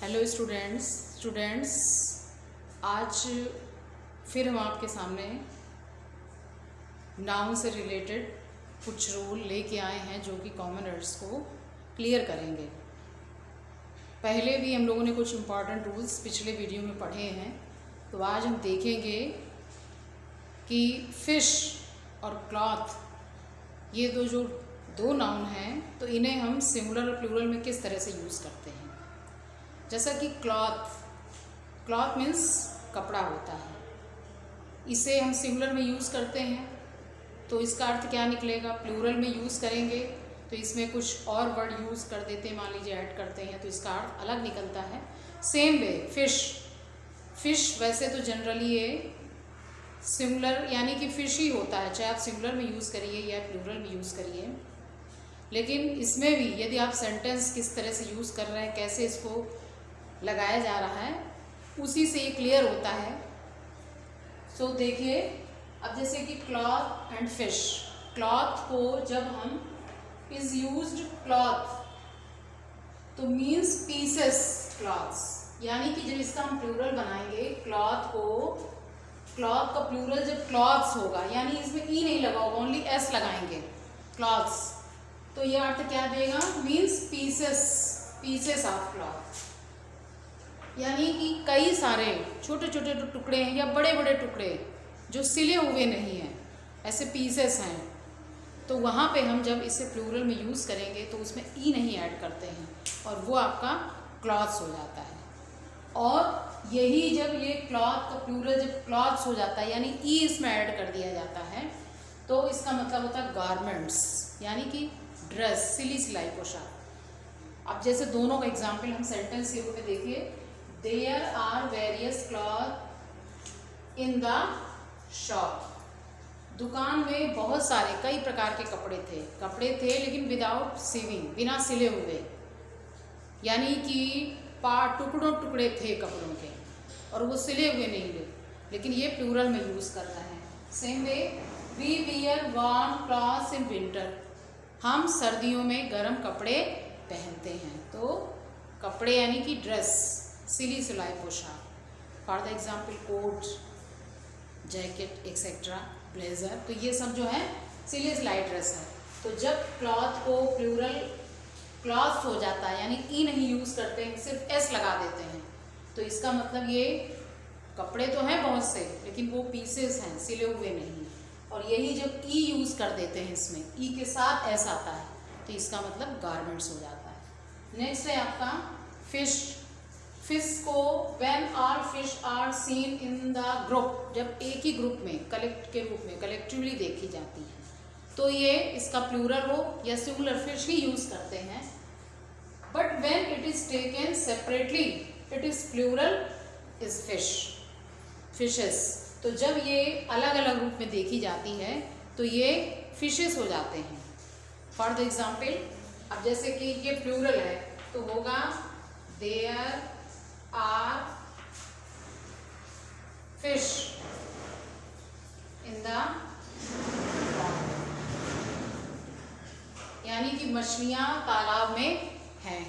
Hello students आज फिर हम आपके सामने नाउन से रिलेटेड कुछ रूल लेके आए हैं जो कि कॉमनर्स को क्लियर करेंगे। पहले भी हम लोगों ने कुछ इम्पॉर्टेंट रूल्स पिछले वीडियो में पढ़े हैं, तो आज हम देखेंगे कि फिश और क्लॉथ ये दो नाउन हैं, तो इन्हें हम सिंगुलर और प्लूरल में किस तरह से यूज़ करते हैं। जैसा कि क्लॉथ मीन्स कपड़ा होता है, इसे हम सिंगुलर में यूज़ करते हैं, तो इसका अर्थ क्या निकलेगा। प्लूरल में यूज़ करेंगे तो इसमें कुछ और वर्ड यूज़ कर देते हैं, मान लीजिए ऐड करते हैं, तो इसका अर्थ अलग निकलता है। सेम वे फिश वैसे तो जनरली ये सिंगुलर यानी कि फिश ही होता है, चाहे आप सिंगुलर में यूज़ करिए या प्लूरल में यूज़ करिए। लेकिन इसमें भी यदि आप सेंटेंस किस तरह से यूज़ कर रहे हैं, कैसे इसको लगाया जा रहा है, उसी से ये क्लियर होता है। सो देखिए, अब जैसे कि क्लॉथ एंड फिश, क्लॉथ को जब हम इज यूज्ड क्लॉथ तो मीन्स पीसेस क्लॉथ्स, यानी कि जब इसका हम प्लूरल बनाएंगे क्लॉथ का प्लूरल जब क्लॉथ्स होगा, यानी इसमें ई नहीं लगा होगा, ओनली एस लगाएंगे क्लॉथ्स, तो ये अर्थ क्या देगा, मीन्स पीसेस ऑफ क्लॉथ, यानी कि कई सारे छोटे छोटे टुकड़े हैं या बड़े बड़े टुकड़े जो सिले हुए नहीं हैं, ऐसे पीसेस हैं। तो वहाँ पे हम जब इसे प्लूरल में यूज़ करेंगे तो उसमें ई नहीं ऐड करते हैं और वो आपका क्लॉथ्स हो जाता है। और यही जब ये क्लॉथ का प्लूरल जब क्लॉथ्स हो जाता है, यानी ई इसमें ऐड कर दिया जाता है, तो इसका मतलब होता है गारमेंट्स, यानी कि ड्रेस, सिलाई पोशाक। अब जैसे दोनों का एग्जाम्पल हम सेंटेंस के रूप में देखिए, there are various cloth in the shop. दुकान में बहुत सारे कई प्रकार के कपड़े थे लेकिन विदाउट सीविंग, बिना सिले हुए, यानी कि टुकड़े थे कपड़ों के और वो सिले हुए नहीं थे, लेकिन ये प्लूरल में यूज़ करता है। Same way we wear warm clothes in winter, हम सर्दियों में गर्म कपड़े पहनते हैं। तो कपड़े यानी कि ड्रेस, सिलाई पोशाक, for the example coat, jacket etcetera, blazer, तो ये सब जो है सिलाई ड्रेस है। तो जब क्लॉथ को प्लूरल क्लॉथ हो जाता है, यानी ई नहीं यूज़ करते हैं, सिर्फ एस लगा देते हैं, तो इसका मतलब ये कपड़े तो हैं बहुत से लेकिन वो पीसेस हैं, सिले हुए नहीं। और यही जब ई यूज़ कर देते हैं, इसमें ई के साथ एस आता है, तो इसका मतलब गारमेंट्स हो जाता है। नेक्स्ट है आपका फिश को when all fish are seen in the group, जब एक ही ग्रुप में कलेक्ट के रूप में कलेक्टिवली देखी जाती है, तो ये इसका प्लूरल हो या सिंगुलर फिश ही यूज़ करते हैं। But when it is taken separately it is plural is fishes. तो जब ये अलग अलग रूप में देखी जाती है तो ये फिशेस हो जाते हैं। फॉर द एग्जाम्पल, अब जैसे कि ये प्लूरल है तो होगा there are fish in the pond, यानी कि मछलियां तालाब में हैं।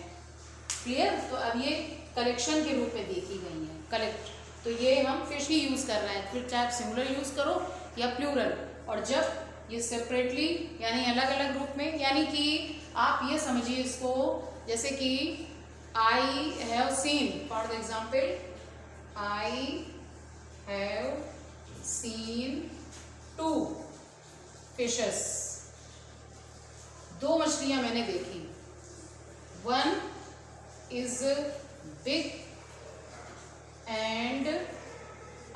क्लियर। तो अब ये कलेक्शन के रूप में देखी गई है, कलेक्ट, तो ये हम फिश ही यूज़ कर रहे हैं, फिर चाहे आप सिंगुलर यूज़ करो या प्लूरल। और जब ये सेपरेटली यानी अलग अलग रूप में, यानी कि आप ये समझिए इसको, जैसे कि I have seen, for the example, I have seen 2 fishes, 2 मछलियां मैंने देखी, 1 is big and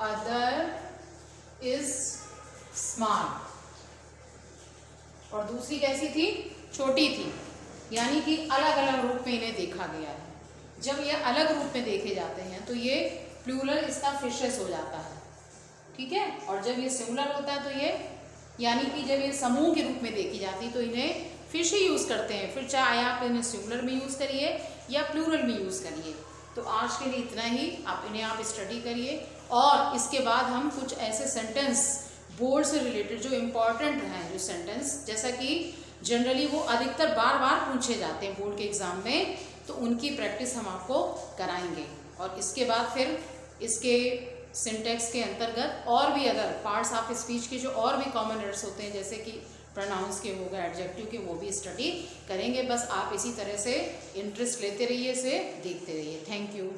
other is small, और दूसरी कैसी थी, छोटी थी, यानी कि अलग अलग रूप में इन्हें देखा गया है। जब ये अलग रूप में देखे जाते हैं तो ये प्लूरल इसका फिशेस हो जाता है, ठीक है। और जब ये सिंगुलर होता है तो ये, यानी कि जब ये समूह के रूप में देखी जाती है तो इन्हें फिश ही यूज़ करते हैं, फिर चाहे आप इन्हें सिंगुलर में यूज़ करिए या प्लूरल में यूज़ करिए। तो आज के लिए इतना ही, आप स्टडी करिए, और इसके बाद हम कुछ ऐसे सेंटेंस बोर्ड से रिलेटेड जो इम्पॉर्टेंट हैं, जो सेंटेंस जैसा कि जनरली वो अधिकतर बार बार पूछे जाते हैं बोर्ड के एग्ज़ाम में, तो उनकी प्रैक्टिस हम आपको कराएंगे। और इसके बाद फिर इसके सिंटेक्स के अंतर्गत और भी अदर पार्ट्स ऑफ स्पीच के जो और भी कॉमन एरर्स होते हैं, जैसे कि प्रोनाउंस के हो गए, एडजेक्टिव के, वो भी स्टडी करेंगे। बस आप इसी तरह से इंटरेस्ट लेते रहिए, इसे देखते रहिए। Thank you.